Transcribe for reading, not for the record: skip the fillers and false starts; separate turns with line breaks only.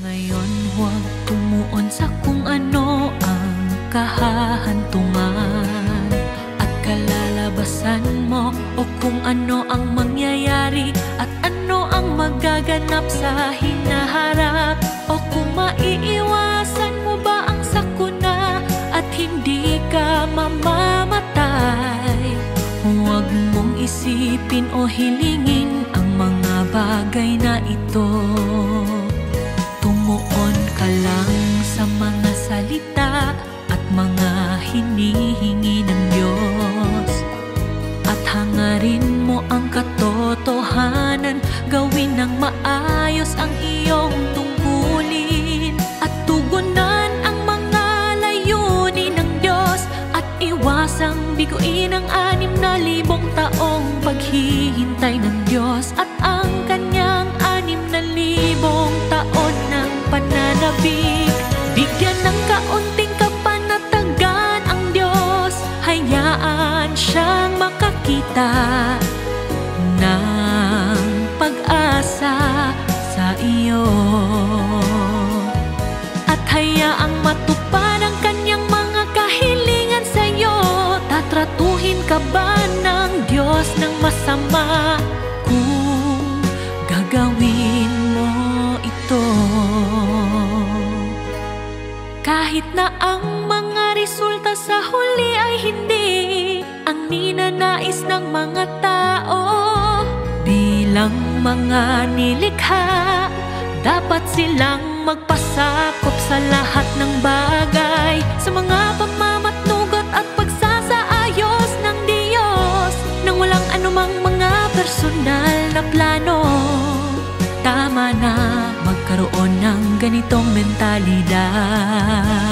Ngayon huwag tumuon sa kung ano ang kahahantungan at kalalabasan mo, o kung ano ang mangyayari at ano ang magaganap sa hinaharap, o kung maiiwasan mo ba ang sakuna at hindi ka mamamatay. Huwag mong isipin o hilingin ang mga bagay na ito. Tumuon ka lang sa mga salita at mga hinihingi ng Diyos, at hangarin mo ang katotohanan. Gawin ng maayos ang iyong tungkulin at tugunan ang mga layunin ng Diyos, at iwasang biguin ang 6,000 taong paghihintay ng Diyos at ang kanyang 6,000 taon ng pananabik. Bigyan ng kaunting kapanatagan ang Diyos, hayaan siyang makakita ng pag-asa sa iyo, at hayaang matupad ang kanyang mga kahilingan sa iyo. Tatratuhin ka ba ng Diyos ng masama kung gagawin mo ito? Kahit na ang mga resulta sa huli ay hindi ang ninanais ng mga tao, bilang mga nilikha, dapat silang magpasakop sa lahat ng bagay, sa mga pamamatnugot at pagsasaayos ng Diyos, nang walang anumang mga personal na plano. Tama na magkaroon ng ganitong mentalidad.